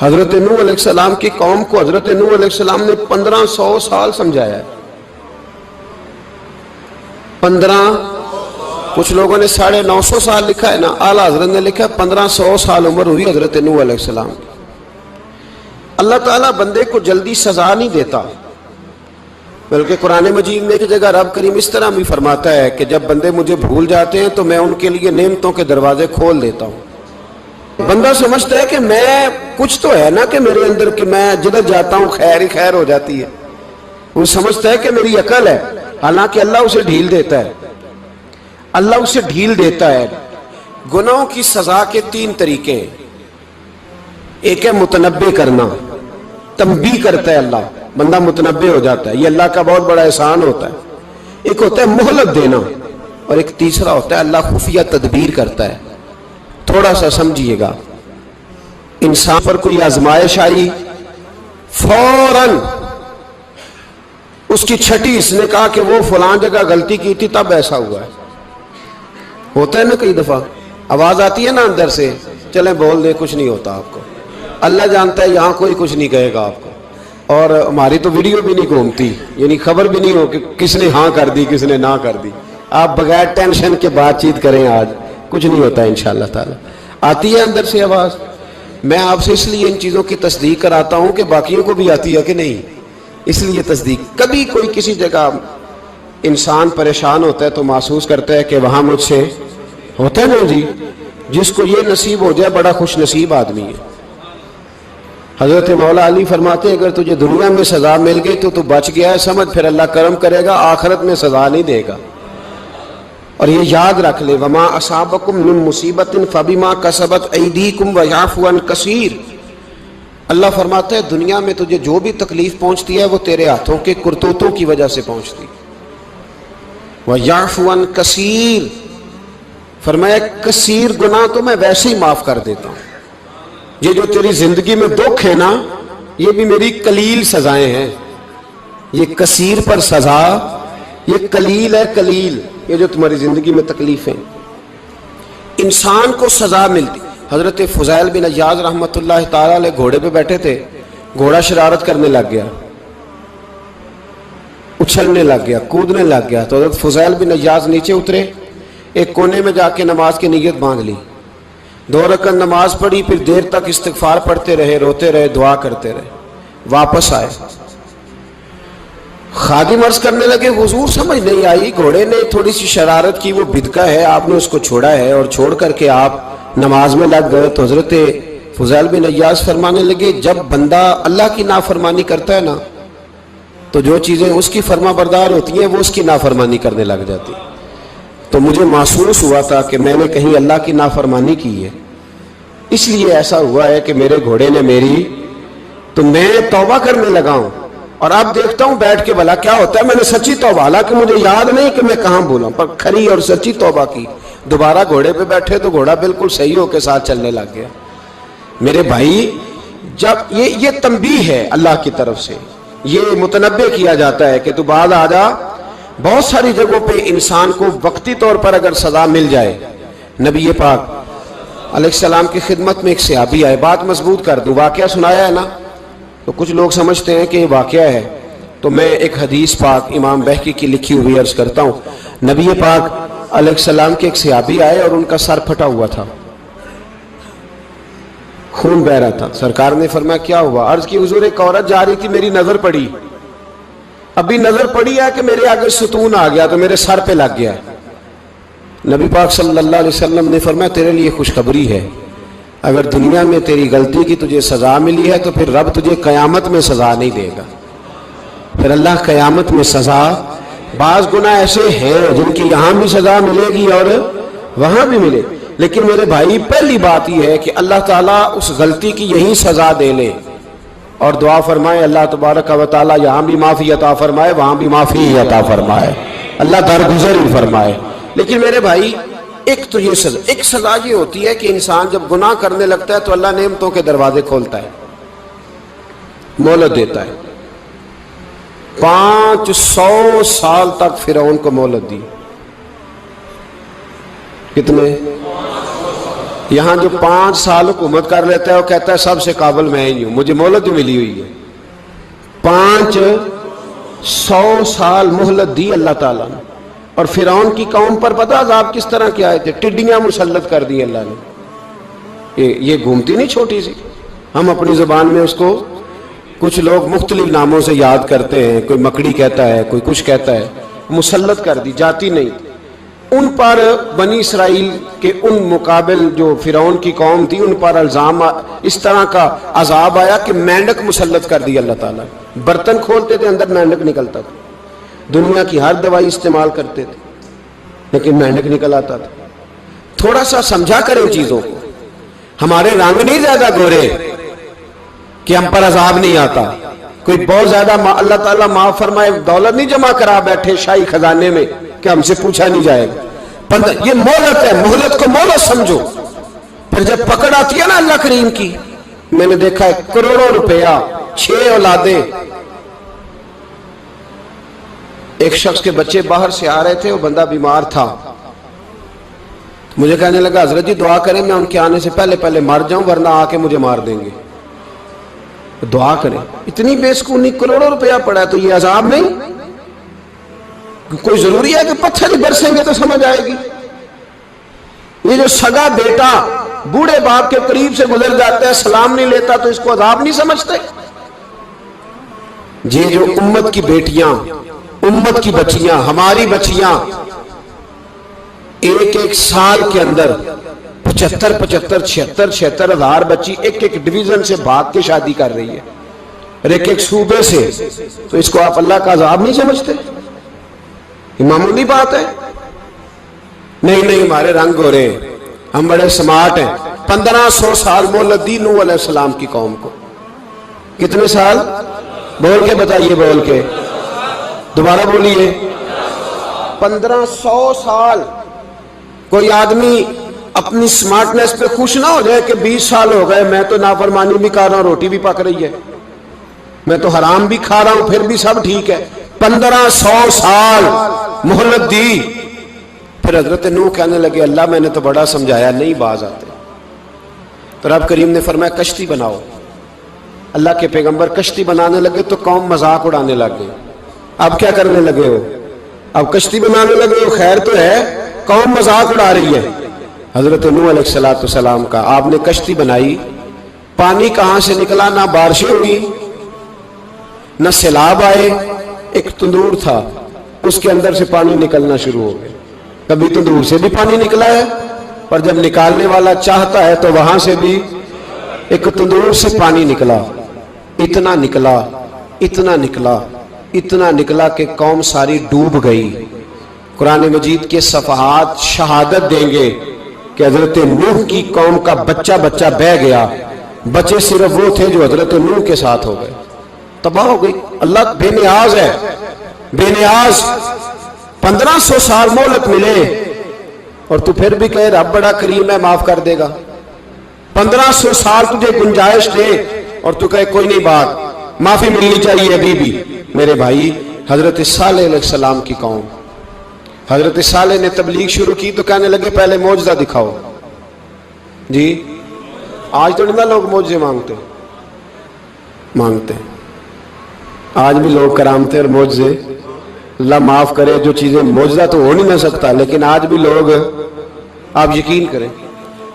حضرت نوح علیہ السلام کی قوم کو حضرت نوح علیہ السلام نے 1500 سال سمجھایا ہے. 15، کچھ لوگوں نے 950 سال لکھا ہے نا، اعلیٰ حضرت نے لکھا 1500 سال عمر ہوئی حضرت نوح علیہ السلام کی. اللہ تعالیٰ بندے کو جلدی سزا نہیں دیتا، بلکہ قرآن مجید میں ایک جگہ رب کریم اس طرح بھی فرماتا ہے کہ جب بندے مجھے بھول جاتے ہیں تو میں ان کے لیے نعمتوں کے دروازے کھول دیتا ہوں. بندہ سمجھتا ہے کہ میں کچھ تو ہے نا کہ میرے اندر کہ میں جدھر جاتا ہوں خیر ہی خیر ہو جاتی ہے. وہ سمجھتا ہے کہ میری عقل ہے، حالانکہ اللہ اسے ڈھیل دیتا ہے. اللہ اسے ڈھیل دیتا ہے. گناہوں کی سزا کے 3 طریقے ہیں. ایک ہے متنبع کرنا، تنبیہ کرتا ہے اللہ، بندہ متنبع ہو جاتا ہے، یہ اللہ کا بہت بڑا احسان ہوتا ہے. ایک ہوتا ہے مہلت دینا، اور ایک تیسرا ہوتا ہے اللہ خفیہ تدبیر کرتا ہے. تھوڑا سا سمجھیے گا، انسان پر کوئی آزمائش آئی، فوراً اس کی چھٹی اس نے کہا کہ وہ فلان جگہ غلطی کی تھی تب ایسا ہوا ہے. ہوتا ہے نا کئی دفعہ آواز آتی ہے نا اندر سے، چلیں بول دیں کچھ نہیں ہوتا آپ کو. اللہ جانتا ہے یہاں کوئی کچھ نہیں کہے گا آپ کو، اور ہماری تو ویڈیو بھی نہیں گھومتی، یعنی خبر بھی نہیں ہو کہ کس نے ہاں کر دی کس نے نہ کر دی. آپ بغیر ٹینشن کے بات چیت کریں، آج کچھ نہیں ہوتا ہے انشاءاللہ تعالی. آتی ہے اندر سے آواز. میں آپ سے اس لیے ان چیزوں کی تصدیق کراتا ہوں کہ باقیوں کو بھی آتی ہے کہ نہیں، اس لیے تصدیق. کبھی کوئی کسی جگہ انسان پریشان ہوتا ہے تو محسوس کرتا ہے کہ وہاں مجھ سے ہوتا ہے نا جی، جس کو یہ نصیب ہو جائے بڑا خوش نصیب آدمی ہے. حضرت مولا علی فرماتے ہیں اگر تجھے دنیا میں سزا مل گئی تو بچ گیا ہے، سمجھ پھر اللہ کرم کرے گا، آخرت میں سزا نہیں دے گا. اور یہ یاد رکھ لے، وما اصابکم من مصیبت فبما کسبت ایدیکم ویعفو عن کثیر. اللہ فرماتا ہے دنیا میں تجھے جو بھی تکلیف پہنچتی ہے وہ تیرے ہاتھوں کے کرتوتوں کی وجہ سے پہنچتی. ویعفو عن کثیر، فرمایا کثیر گناہ تو میں ویسے ہی معاف کر دیتا ہوں. یہ جو تیری زندگی میں دکھ ہے نا، یہ بھی میری قلیل سزائیں ہیں. یہ کثیر پر سزا، یہ قلیل ہے قلیل. یہ جو تمہاری زندگی میں تکلیفیں، انسان کو سزا ملتی. حضرت فضیل بن عیاض رحمۃ اللہ تعالی علیہ گھوڑے پہ بیٹھے تھے، گھوڑا شرارت کرنے لگ گیا، اچھلنے لگ گیا، کودنے لگ گیا. تو حضرت فضیل بن عیاض نیچے اترے، ایک کونے میں جا کے نماز کی نیت باندھ لی، 2 رکعت نماز پڑھی، پھر دیر تک استغفار پڑھتے رہے، روتے رہے، دعا کرتے رہے. واپس آئے، خادم عرض کرنے لگے حضور سمجھ نہیں آئی، گھوڑے نے تھوڑی سی شرارت کی، وہ بدکا ہے، آپ نے اس کو چھوڑا ہے اور چھوڑ کر کے آپ نماز میں لگ گئے. تو حضرت فضیل بن عیاض فرمانے لگے جب بندہ اللہ کی نافرمانی کرتا ہے نا تو جو چیزیں اس کی فرما بردار ہوتی ہیں وہ اس کی نافرمانی کرنے لگ جاتی. تو مجھے محسوس ہوا تھا کہ میں نے کہیں اللہ کی نافرمانی کی ہے، اس لیے ایسا ہوا ہے کہ میرے گھوڑے نے میری، تو میں توبہ کرنے لگا ہوں. اور اب دیکھتا ہوں بیٹھ کے بھلا کیا ہوتا ہے. میں نے سچی توبہ، حالانکہ مجھے یاد نہیں کہ میں کہاں بولا، پر کھری اور سچی توبہ کی. دوبارہ گھوڑے پہ بیٹھے تو گھوڑا بالکل صحیح ہو کے ساتھ چلنے لگ گیا. میرے بھائی جب یہ تنبیہ ہے اللہ کی طرف سے، یہ متنبع کیا جاتا ہے کہ تو بعد آ جا. بہت ساری جگہوں پہ انسان کو وقتی طور پر اگر سزا مل جائے، نبی پاک علیہ السلام کی خدمت میں ایک صحابی آئے، بات مضبوط کر دوں، واقعہ سنایا ہے نا تو کچھ لوگ سمجھتے ہیں کہ یہ واقعہ ہے، تو میں ایک حدیث پاک امام بہقی کی لکھی ہوئی عرض کرتا ہوں. نبی پاک علیہ السلام کے ایک صحابی آئے اور ان کا سر پھٹا ہوا تھا، خون بہ رہا تھا. سرکار نے فرمایا کیا ہوا؟ عرض کی حضور ایک عورت جا رہی تھی، میری نظر پڑی، ابھی نظر پڑی ہے کہ میرے آگے ستون آ گیا تو میرے سر پہ لگ گیا. نبی پاک صلی اللہ علیہ وسلم نے فرمایا تیرے لیے خوشخبری ہے، اگر دنیا میں تیری غلطی کی تجھے سزا ملی ہے تو پھر رب تجھے قیامت میں سزا نہیں دے گا. پھر اللہ قیامت میں سزا، بعض گناہ ایسے ہیں جن کی یہاں بھی سزا ملے گی اور وہاں بھی ملے، لیکن میرے بھائی پہلی بات یہ ہے کہ اللہ تعالیٰ اس غلطی کی یہی سزا دے لے اور دعا فرمائے اللہ تبارک و تعالیٰ یہاں بھی معافی عطا فرمائے وہاں بھی معافی عطا فرمائے، اللہ درگزر ہی فرمائے. لیکن میرے بھائی ایک تو یہ سزا، ایک سزا یہ ہوتی ہے کہ انسان جب گناہ کرنے لگتا ہے تو اللہ نعمتوں کے دروازے کھولتا ہے، مہلت دیتا ہے. 500 سال تک فرعون کو مہلت دی. کتنے؟ یہاں جو 5 سال حکومت کر لیتا ہے وہ کہتا ہے سب سے قابل میں ہی ہوں، مجھے مہلت جو ملی ہوئی ہے، 500 سال مہلت دی اللہ تعالیٰ نے. اور فرعون کی قوم پر پتہ عذاب کس طرح کیا آئے تھے؟ ٹڈیاں مسلط کر دی اللہ نے. یہ گھومتی نہیں چھوٹی سی، ہم اپنی زبان میں اس کو کچھ لوگ مختلف ناموں سے یاد کرتے ہیں، کوئی مکڑی کہتا ہے، کوئی کچھ کہتا ہے. مسلط کر دی، جاتی نہیں. ان پر بنی اسرائیل کے ان مقابل جو فرعون کی قوم تھی ان پر الزام اس طرح کا عذاب آیا کہ مینڈک مسلط کر دی اللہ تعالیٰ. برتن کھولتے تھے اندر مینڈک نکلتا تھا، دنیا کی ہر دوائی استعمال کرتے تھے لیکن مینڈک نکل آتا تھا. تھوڑا سا سمجھا کریں چیزوں کو. ہمارے رنگ نہیں زیادہ گورے کہ ہم پر عذاب نہیں آتا. کوئی بہت زیادہ اللہ تعالیٰ معاف فرمائے دولت نہیں جمع کرا بیٹھے شاہی خزانے میں کہ ہم سے پوچھا نہیں جائے گا. یہ مہلت ہے، مہلت کو مہلت سمجھو. پھر جب پکڑ آتی ہے نا اللہ کریم کی، میں نے دیکھا ہے کروڑوں روپیہ، 6 اولادیں. ایک شخص کے بچے باہر سے آ رہے تھے، وہ بندہ بیمار تھا. مجھے کہنے لگا حضرت جی دعا کریں میں ان کے آنے سے پہلے مر جاؤں ورنہ آ کے مجھے مار دیں گے. دعا کریں. اتنی بے سکونی، کروڑوں روپیہ پڑا ہے تو یہ عذاب نہیں؟ کوئی ضروری ہے کہ پتھر ہی برسیں گے تو سمجھ آئے گی؟ یہ جو سگا بیٹا بوڑھے باپ کے قریب سے گزر جاتا ہے سلام نہیں لیتا تو اس کو عذاب نہیں سمجھتے؟ یہ جو امت کی بیٹیاں، امت کی بچیاں، ہماری بچیاں ایک سال کے اندر 75,000 ہزار بچی ایک ڈویژن سے بھاگ کے شادی کر رہی ہے اور ایک صوبے سے. تو اس کو آپ اللہ کا عذاب نہیں سمجھتے؟ یہ معمولی بات ہے. نہیں ہمارے رنگ ہو رہے ہیں، ہم بڑے سمارٹ ہیں. 1500 سال مہلت دی نوح علیہ السلام کی قوم کو. کتنے سال؟ بول کے بتائیے، بول کے دوبارہ بولیے. 1500 سال. کوئی آدمی اپنی سمارٹنس پہ خوش نہ ہو جائے کہ 20 سال ہو گئے میں تو نافرمانی بھی کر رہا ہوں، روٹی بھی پک رہی ہے، میں تو حرام بھی کھا رہا ہوں، پھر بھی سب ٹھیک ہے. 1500 سال مہلت دی. پھر حضرت نوح کہنے لگے اللہ میں نے تو بڑا سمجھایا نہیں باز آتے. تو رب کریم نے فرمایا کشتی بناؤ. اللہ کے پیغمبر کشتی بنانے لگے تو قوم مذاق اڑانے لگ گئی. اب کیا کرنے لگے ہو؟ اب کشتی بنانے لگے ہو، خیر تو ہے، قوم مذاق اڑا رہی ہے. حضرت نوح علیہ السلام کا آپ نے کشتی بنائی. پانی کہاں سے نکلا؟ نہ بارشیں ہوئی نہ سیلاب آئے. ایک تندور تھا اس کے اندر سے پانی نکلنا شروع ہو گیا. کبھی تندور سے بھی پانی نکلا ہے پر جب نکالنے والا چاہتا ہے تو وہاں سے بھی ایک تندور سے پانی نکلا. اتنا نکلا اتنا نکلا اتنا نکلا کہ قوم ساری ڈوب گئی. قرآن مجید کے صفحات شہادت دیں گے کہ حضرت نوح کی قوم کا بچہ بہ گیا. بچے صرف وہ تھے جو حضرت نوح کے ساتھ ہو گئے، تباہ ہو گئی. اللہ بے نیاز ہے، بے نیاز. 1500 سال مہلت ملے اور تو پھر بھی کہے رب بڑا کریم ہے معاف کر دے گا. 1500 سال تجھے گنجائش دے اور تو کہے کوئی نہیں بات معافی ملنی چاہیے ابھی بھی. میرے بھائی حضرت صالح علیہ السلام کی قوم، حضرت صالح نے تبلیغ شروع کی تو کہنے لگے پہلے معجزہ دکھاؤ. جی آج تو نہیں لوگ معجزے مانگتے آج بھی لوگ کرامتے اور معجزے. اللہ معاف کرے جو چیزیں معجزہ تو ہو نہیں نہ سکتا لیکن آج بھی لوگ، آپ یقین کریں،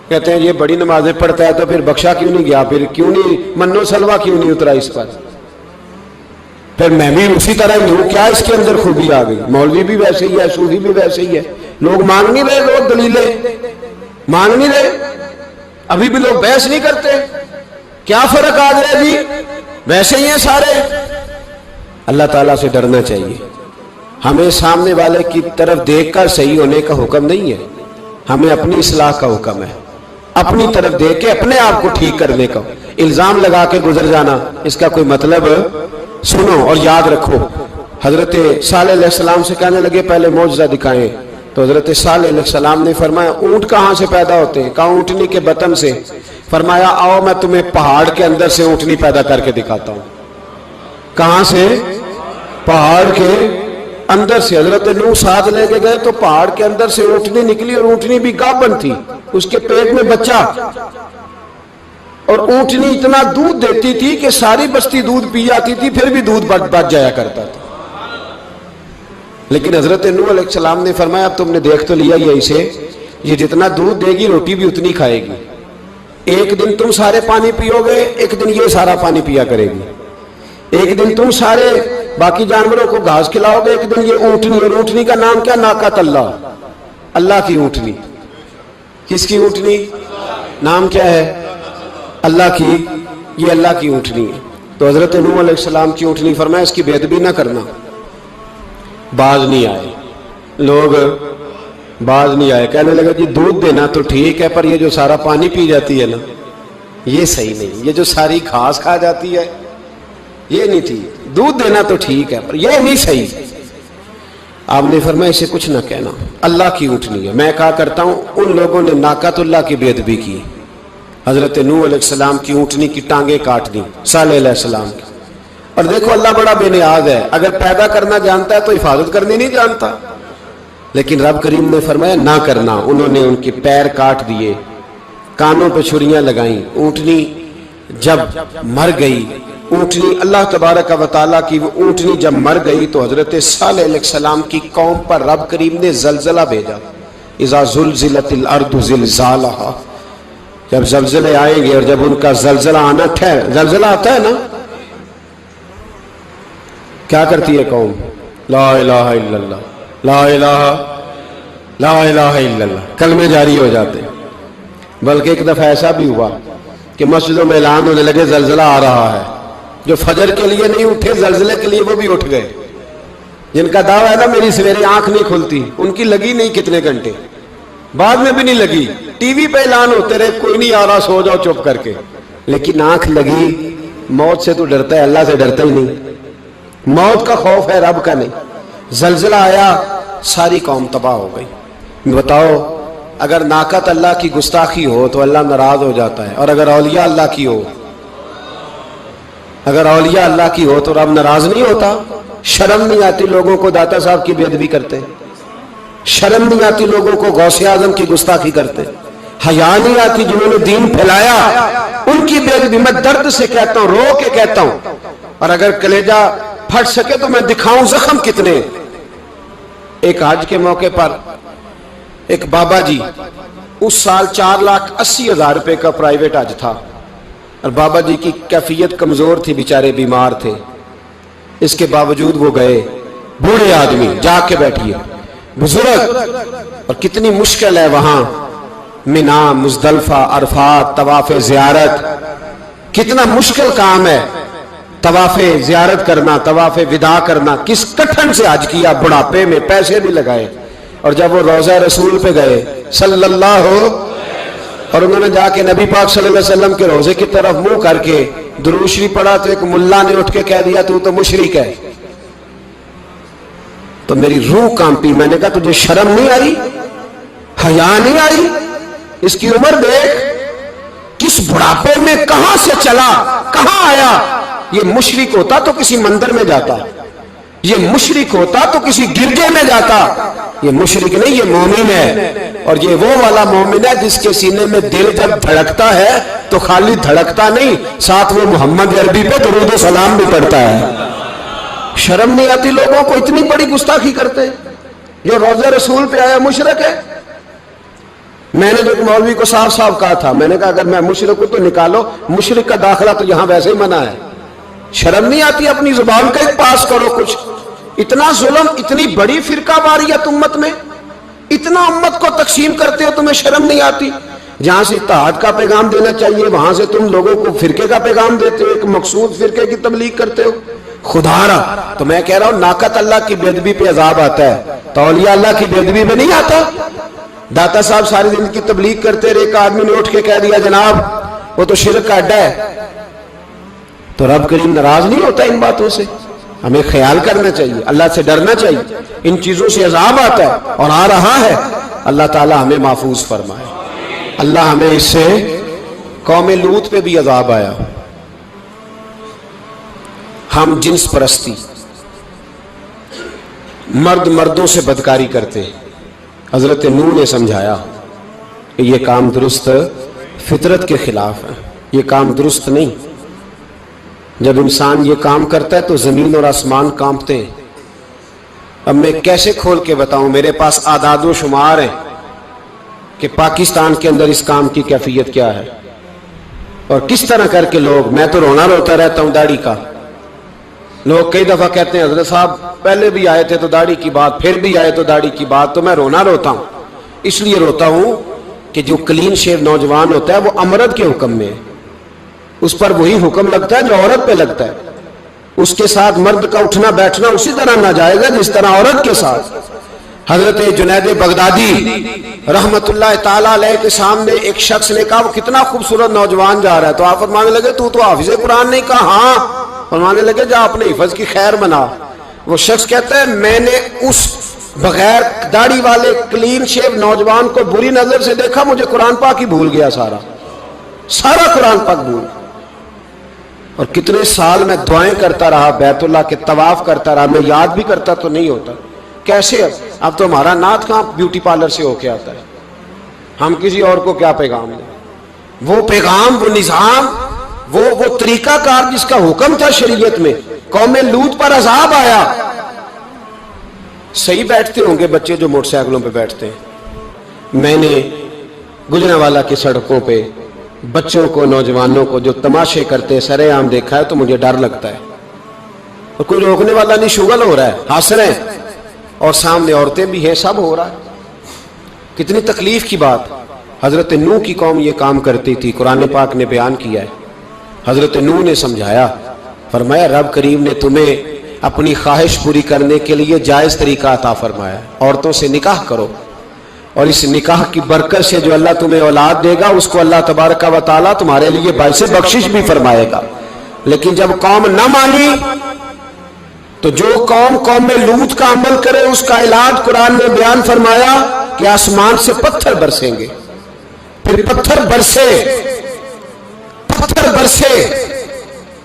کہتے ہیں یہ بڑی نمازیں پڑھتا ہے تو پھر بخشا کیوں نہیں گیا، پھر کیوں نہیں منو سلوا کیوں نہیں اترا اس پر، پھر میں بھی اسی طرح ہی ہوں، کیا اس کے اندر خوبی آ گئی. مولوی بھی ویسے ہی ہے، صوفی بھی ویسے ہی ہے. لوگ مانگ نہیں رہے، لوگ دلیلیں مانگ نہیں رہے. ابھی بھی لوگ بحث نہیں کرتے. کیا فرق آ گیا جی، ویسے ہی ہیں سارے. اللہ تعالیٰ سے ڈرنا چاہیے. ہمیں سامنے والے کی طرف دیکھ کر صحیح ہونے کا حکم نہیں ہے، ہمیں اپنی اصلاح کا حکم ہے. اپنی طرف دیکھ کے اپنے آپ کو ٹھیک کرنے کا. الزام لگا کے گزر جانا اس کا کوئی مطلب. سنو اور یاد رکھو. حضرت صالح علیہ السلام سے کہنے لگے پہلے معجزہ دکھائیں تو حضرت صالح علیہ السلام نے فرمایا اونٹ کہاں سے پیدا ہوتے ہیں؟ کہا اونٹنی کے بطن سے. فرمایا آؤ میں تمہیں پہاڑ کے اندر سے اونٹنی پیدا کر کے دکھاتا ہوں. کہاں سے؟ پہاڑ کے اندر سے. حضرت نوح ساتھ لے کے گئے تو پہاڑ کے اندر سے اونٹنی نکلی اور اونٹنی بھی گابن تھی. اس کے پیٹ میں بچہ، اور اونٹنی اتنا دودھ دیتی تھی کہ ساری بستی دودھ پی جاتی تھی، پھر بھی دودھ بچ جایا کرتا تھا۔ لیکن حضرت نوح علیہ السلام نے فرمایا اب تم نے دیکھ تو لیا یہ اسے، یہ جتنا دودھ دے گی روٹی بھی اتنی کھائے گی، ایک دن تم سارے پانی پیو گے، ایک دن یہ سارا پانی پیا کرے گی، ایک دن تم سارے باقی جانوروں کو گھاس کھلاؤ گے، ایک دن یہ اونٹنی، اور اونٹنی کا نام کیا؟ ناقۃ اللہ، اللہ کی اونٹنی۔ کس کی اونٹنی؟ نام کیا ہے؟ اللہ کی، یہ اللہ کی اونٹنی ہے۔ تو حضرت نوح علیہ السلام کی اونٹنی فرمایا اس کی بے ادبی نہ کرنا۔ باز نہیں آئے لوگ، باز نہیں آئے، کہنے لگا جی دودھ دینا تو ٹھیک ہے، پر یہ جو سارا پانی پی جاتی ہے نا یہ صحیح نہیں، یہ جو ساری گھاس کھا جاتی ہے یہ نہیں ٹھیک، دودھ دینا تو ٹھیک ہے پر یہ نہیں صحیح۔ آپ نے فرمایا اسے کچھ نہ کہنا، اللہ کی اونٹنی ہے۔ میں کہا کرتا ہوں ان لوگوں نے ناقۃ اللہ کی بے ادبی کی، حضرت نوح علیہ السلام کی اونٹنی کی ٹانگیں کاٹ دی، صالح علیہ السلام کی۔ اور دیکھو اللہ بڑا بے نیاز ہے، اگر پیدا کرنا جانتا ہے تو حفاظت کرنی نہیں جانتا، لیکن رب کریم نے فرمایا نہ کرنا۔ انہوں نے ان کے پیر کاٹ دیے، کانوں پہ چھریاں لگائیں۔ اونٹنی جب مر گئی، اونٹنی اللہ تبارک و تعالیٰ کی وہ اونٹنی جب مر گئی تو حضرت صالح علیہ السلام کی قوم پر رب کریم نے زلزلہ بھیجا، اذا زلزلت الارض زلزالہا، جب زلزلے آئیں گے اور جب ان کا زلزلہ آنا زلزلہ آتا ہے نا کیا کرتی ہے قوم؟ لا الہ الا اللہ، لا الہ الا اللہ، کلمے جاری ہو جاتے۔ بلکہ ایک دفعہ ایسا بھی ہوا کہ مسجدوں میں اعلان ہونے لگے زلزلہ آ رہا ہے، جو فجر کے لیے نہیں اٹھے زلزلے کے لیے وہ بھی اٹھ گئے، جن کا دعویٰ ہے نا میری سویرے آنکھ نہیں کھلتی، ان کی لگی نہیں کتنے گھنٹے، بعد میں بھی نہیں لگی، ٹی وی پہ اعلان ہوتے رہے کوئی نہیں آ رہا سو جاؤ چپ کر کے، لیکن آنکھ لگی۔ موت سے تو ڈرتا ہے، اللہ سے ڈرتا ہی نہیں، موت کا خوف ہے رب کا نہیں۔ زلزلہ آیا ساری قوم تباہ ہو گئی۔ بتاؤ اگر ناقۃ اللہ کی گستاخی ہو تو اللہ ناراض ہو جاتا ہے، اور اگر اولیاء اللہ کی ہو، اگر اولیاء اللہ کی ہو تو رب ناراض نہیں ہوتا؟ شرم نہیں آتی لوگوں کو داتا صاحب کی بے ادبی کرتے؟ شرم نہیں آتی لوگوں کو غوث اعظم کی گستاخی کرتے؟ حیا نہیں آتی جنہوں نے دین پھیلایا ان کی بے ادبی؟ میں درد سے کہتا ہوں، رو کے کہتا ہوں، اور اگر کلیجہ پھٹ سکے تو میں دکھاؤں زخم کتنے۔ ایک حج کے موقع پر ایک بابا جی، اس سال 4,80,000 روپے کا پرائیویٹ حج تھا، اور بابا جی کی کیفیت کمزور تھی، بیچارے بیمار تھے، اس کے باوجود وہ گئے۔ بوڑھے آدمی، جا کے بیٹھیے، بزرگ، اور کتنی مشکل ہے وہاں منا، مزدلفہ، عرفات، طواف زیارت، کتنا مشکل کام ہے طواف زیارت کرنا، طواف وداع کرنا۔ کس کٹھن سے حج کیا، بڑھاپے میں پیسے بھی لگائے، اور جب وہ روضہ رسول پہ گئے صلی اللہ، اور انہوں نے جا کے نبی پاک صلی اللہ علیہ وسلم کے روضے کی طرف منہ کر کے درود شریف پڑھا تو ایک ملا نے اٹھ کے کہہ دیا تو مشرک ہے۔ تو میری روح کانپی، میں نے کہا تجھے شرم نہیں آئی، حیا نہیں آئی؟ اس کی عمر دیکھ، کس بڑھاپے میں کہاں سے چلا، کہاں آیا۔ یہ مشرک ہوتا تو کسی مندر میں جاتا، یہ مشرک ہوتا تو کسی گرجے میں جاتا، یہ مشرک نہیں، یہ مومن ہے، اور یہ وہ والا مومن ہے جس کے سینے میں دل جب دھڑکتا ہے تو خالی دھڑکتا نہیں، ساتھ وہ محمد عربی پہ درود و سلام بھی پڑھتا ہے۔ شرم نہیں آتی لوگوں کو؟ اتنی بڑی گستاخی کرتے، جو روضہ رسول پہ آیا مشرک ہے۔ میں نے جو مولوی کو صاف صاف کہا تھا، میں نے کہا اگر میں مشرک ہوں تو نکالو، مشرک کا داخلہ تو یہاں ویسے ہی منع ہے۔ شرم نہیں آتی؟ اپنی زبان کا ایک پاس کرو کچھ۔ اتنا ظلم، اتنی بڑی فرقہ واریت امت میں، اتنا امت کو تقسیم کرتے ہو، تمہیں شرم نہیں آتی؟ جہاں سے اتحاد کا پیغام دینا چاہیے وہاں سے تم لوگوں کو فرقے کا پیغام دیتے ہو، ایک مقصود فرقے کی تبلیغ کرتے ہو۔ خدا را، تو میں کہہ رہا ہوں ناقۃ اللہ کی بے ادبی پہ عذاب آتا ہے، تو اولیاء اللہ کی بے ادبی پہ نہیں آتا؟ داتا صاحب ساری دن کی تبلیغ کرتے رہے، ایک آدمی نے اٹھ کے کہہ دیا جناب وہ تو شرک کا اڈا ہے، تو رب کریم ناراض نہیں ہوتا ان باتوں سے؟ ہمیں خیال کرنا چاہیے، اللہ سے ڈرنا چاہیے۔ ان چیزوں سے عذاب آتا ہے اور آ رہا ہے، اللہ تعالی ہمیں محفوظ فرمائے۔ اللہ ہمیں اس سے، قوم لوط پہ بھی عذاب آیا، ہم جنس پرستی، مرد مردوں سے بدکاری کرتے، حضرت نوح نے سمجھایا کہ یہ کام درست فطرت کے خلاف ہے، یہ کام درست نہیں۔ جب انسان یہ کام کرتا ہے تو زمین اور آسمان کانپتے ہیں۔ اب میں کیسے کھول کے بتاؤں، میرے پاس اعداد و شمار ہیں کہ پاکستان کے اندر اس کام کی کیفیت کیا ہے اور کس طرح کر کے لوگ، میں تو رونا روتا رہتا ہوں داڑھی کا۔ لوگ کئی دفعہ کہتے ہیں حضرت صاحب پہلے بھی آئے تھے تو داڑھی کی بات، پھر بھی آئے تو داڑھی کی بات، تو میں رونا روتا ہوں۔ اس لیے روتا ہوں کہ جو کلین شیو نوجوان ہوتا ہے وہ امرد کے حکم میں ہے، اس پر وہی حکم لگتا ہے جو عورت پہ لگتا ہے۔ اس کے ساتھ مرد کا اٹھنا بیٹھنا اسی طرح ناجائز ہے جس طرح عورت کے ساتھ۔ حضرت جنید بغدادی رحمت اللہ تعالی علیہ کے سامنے ایک شخص نے کہا وہ کتنا خوبصورت نوجوان جا رہا ہے، تو آپ فرمانے لگے تو حافظ قرآن نہیں؟ کہا ہاں۔ فرمانے لگے جا اپنے حفظ کی خیر بنا۔ وہ شخص کہتا ہے میں نے اس بغیر داڑھی والے کلین شیو نوجوان کو بری نظر سے دیکھا، مجھے قرآن پاک ہی بھول گیا، سارا قرآن پاک بھول۔ اور کتنے سال میں دعائیں کرتا رہا، بیت اللہ کے طواف کرتا رہا، میں یاد بھی کرتا تو نہیں ہوتا۔ کیسے اب تو ہمارا نعت کہاں بیوٹی پارلر سے ہو کے آتا ہے، ہم کسی اور کو کیا پیغام دیں؟ وہ پیغام، وہ نظام، وہ طریقہ کار جس کا حکم تھا شریعت میں، قوم لوط پر عذاب آیا۔ صحیح بیٹھتے ہوں گے بچے جو موٹر سائیکلوں پہ بیٹھتے ہیں، میں نے گجرانوالہ کی سڑکوں پہ بچوں کو، نوجوانوں کو جو تماشے کرتے سر عام دیکھا ہے تو مجھے ڈر لگتا ہے، اور کوئی روکنے والا نہیں، شغل ہو رہا ہے، ہنس رہے ہیں، اور سامنے عورتیں بھی ہیں، سب ہو رہا ہے۔ کتنی تکلیف کی بات۔ حضرت نوح کی قوم یہ کام کرتی تھی، قرآن پاک نے بیان کیا ہے۔ حضرت نوح نے سمجھایا، فرمایا رب کریم نے تمہیں اپنی خواہش پوری کرنے کے لیے جائز طریقہ عطا فرمایا، عورتوں سے نکاح کرو، اور اس نکاح کی برکت سے جو اللہ تمہیں اولاد دے گا اس کو اللہ تبارک و تعالیٰ تمہارے لیے باعث بخشش بھی فرمائے گا۔ لیکن جب قوم نہ مانی تو جو قوم میں لوط کا عمل کرے اس کا علاج قرآن نے بیان فرمایا کہ آسمان سے پتھر برسیں گے، پھر پتھر برسے،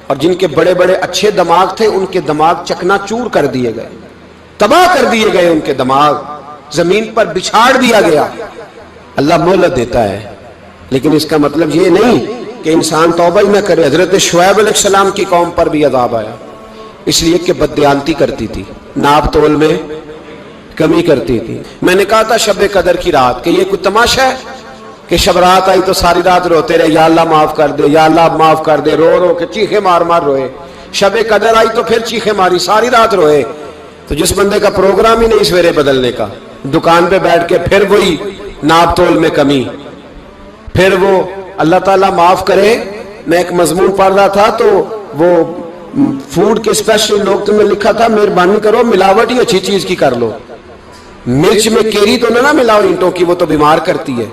اور جن کے بڑے بڑے اچھے دماغ تھے ان کے دماغ چکنا چور کر دیے گئے، تباہ کر دیے گئے، ان کے دماغ زمین پر بچھاڑ دیا گیا۔ اللہ مہلت دیتا ہے، لیکن اس کا مطلب یہ نہیں کہ انسان توبہ ہی نہ کرے۔ حضرت شعیب علیہ السلام کی قوم پر بھی عذاب آیا، اس لیے کہ بددیانتی کرتی تھی، ناپ تول میں کمی کرتی تھی۔ میں نے کہا تھا شب قدر کی رات کہ یہ کوئی تماشا ہے کہ شب رات آئی تو ساری رات روتے رہے، یا اللہ معاف کر دے، یا اللہ معاف کر دے، رو رو کے چیخے مار مار روئے۔ شب قدر آئی تو پھر چیخے ماری، ساری رات روئے۔ تو جس بندے کا پروگرام ہی نہیں سویرے بدلنے کا، دکان پہ بیٹھ کے پھر وہی ناپ تول میں کمی، پھر وہ اللہ تعالیٰ معاف کرے۔ میں ایک مضمون پڑھ رہا تھا تو وہ فوڈ کے اسپیشل لوگ تمہیں لکھا تھا مہربانی کرو ملاوٹ ہی اچھی چیز کی کر لو، مرچ میں کیری تو نہ ملاؤ اینٹوں کی، وہ تو بیمار کرتی ہے،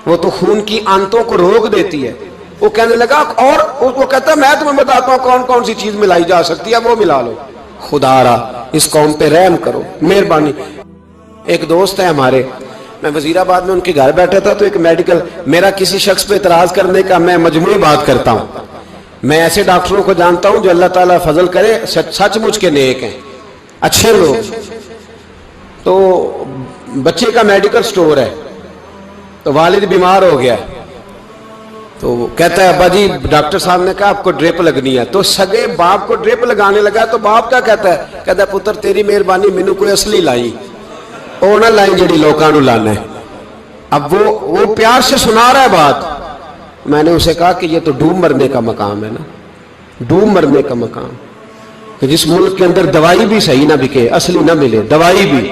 وہ تو خون کی آنتوں کو روک دیتی ہے۔ وہ کہنے لگا، اور وہ کہتا میں تمہیں بتاتا ہوں کون کون سی چیز ملائی جا سکتی ہے، وہ ملا لو۔ خدا را اس قوم پہ رحم کرو، مہربانی۔ ایک دوست ہے ہمارے، میں وزیر آباد میں ان کے گھر بیٹھا تھا تو ایک میڈیکل، میرا کسی شخص پہ اعتراض کرنے کا میں مجموعی بات کرتا ہوں۔ میں ایسے ڈاکٹروں کو جانتا ہوں جو اللہ تعالیٰ فضل کرے سچ مچ کے نیک ہیں، اچھے لوگ۔ تو بچے کا میڈیکل سٹور ہے، تو والد بیمار ہو گیا، تو وہ کہتا ہے ابا جی ڈاکٹر صاحب نے کہا آپ کو ڈرپ لگنی ہے، تو سگے باپ کو ڈرپ لگانے لگا، تو باپ کیا کہتا ہے پتر تیری مہربانی مینوں کوئی اصلی لائی، وہ نہ لائی جڑی لوکاں نوں لانا ہے۔ اب وہ پیار سے سنا رہا ہے بات۔ میں نے اسے کہا کہ یہ تو ڈوب مرنے کا مقام ہے نا، ڈوب مرنے کا مقام، کہ جس ملک کے اندر دوائی بھی صحیح نہ بکے، اصلی نہ ملے دوائی بھی،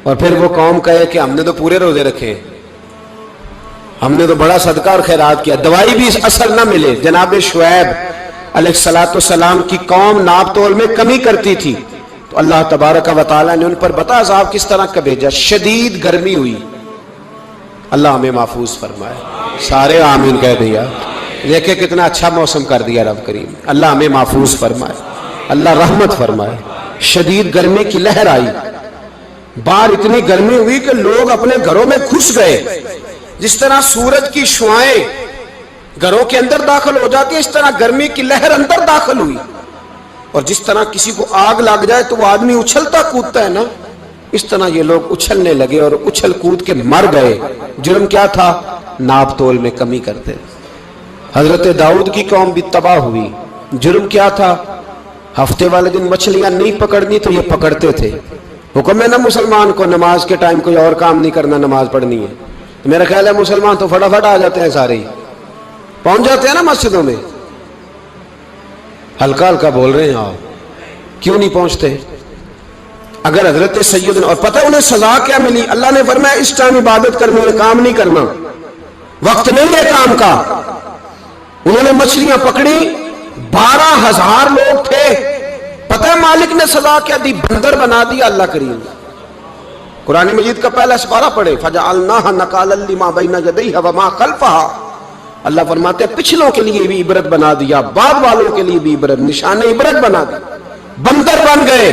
اور پھر وہ قوم کہے کہ ہم نے تو پورے روزے رکھے، ہم نے تو بڑا صدقہ اور خیرات کیا، دوائی بھی اثر نہ ملے۔ جناب شعیب علیہ السلام کی قوم ناپ تول میں کمی کرتی تھی، تو اللہ تبارک و تعالیٰ نے ان پر بتا عذاب کس طرح کا بھیجا، شدید گرمی ہوئی۔ اللہ ہمیں محفوظ فرمائے، سارے آمین کہہ دیا۔ دیکھیں کتنا اچھا موسم کر دیا رب کریم، اللہ ہمیں محفوظ فرمائے، اللہ رحمت فرمائے۔ شدید گرمی کی لہر آئی، باہر اتنی گرمی ہوئی کہ لوگ اپنے گھروں میں گھس گئے۔ جس طرح سورج کی شعائیں گھروں کے اندر داخل ہو جاتی ہے، اس طرح گرمی کی لہر اندر داخل ہوئی، اور جس طرح کسی کو آگ لگ جائے تو وہ آدمی اچھلتا کودتا ہے نا، اس طرح یہ لوگ اچھلنے لگے اور اچھل کود کے مر گئے. جرم کیا تھا؟ ناپ تول میں کمی کرتے. حضرت داؤد کی قوم بھی تباہ ہوئی. جرم کیا تھا؟ ہفتے والے دن مچھلیاں نہیں پکڑنی تو یہ پکڑتے تھے. حکم ہے نا مسلمان کو نماز کے ٹائم کوئی اور کام نہیں کرنا, نماز پڑھنی ہے. میرا خیال ہے مسلمان تو فٹافٹ آ جاتے ہیں, سارے ہی پہنچ جاتے ہیں نا مسجدوں میں. ہلکا ہلکا بول رہے ہیں آپ, کیوں نہیں پہنچتے؟ اگر حضرت سیدنا, اور پتہ انہیں سزا کیا ملی؟ اللہ نے فرمایا اس ٹائم عبادت کرنی ہے, کام نہیں کرنا, وقت نہیں ہے کام کا. انہوں نے مچھلیاں پکڑی, 12,000 لوگ تھے. پتہ ہے مالک نے سزا کیا دی؟ بندر بنا دیا اللہ کریم. قرآن مجید کا پہلا سپارہ پڑھے, فَجَعَلْنَاهَا نَكَالًا لِمَا بَيْنَ يَدَيْهَا وَمَا خَلْفَهَا. اللہ فرماتے ہیں پچھلوں کے لیے بھی عبرت بنا دیا, بعد والوں کے لیے بھی عبرت, نشان عبرت بنا دیا. بندر بن گئے.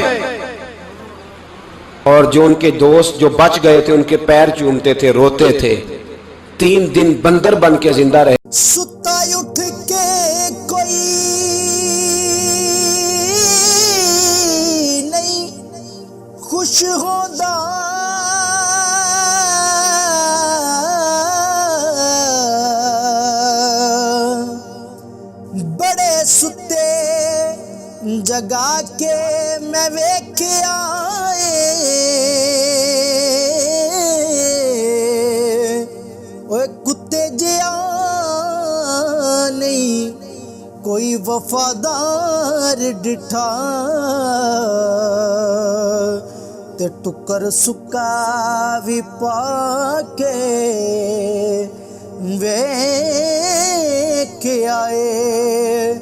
اور جو ان کے دوست جو بچ گئے تھے ان کے پیر چومتے تھے, روتے تھے. 3 دن بندر بن کے زندہ رہے. ستا اٹھ کے کوئی نہیں خوش ہوتا, بڑے ستے جگا کے میں ویکھیا کتے جیا نہیں کوئی وفادار ڈٹھا, تے ٹکر سکا بھی پا کے ویکھ آئے.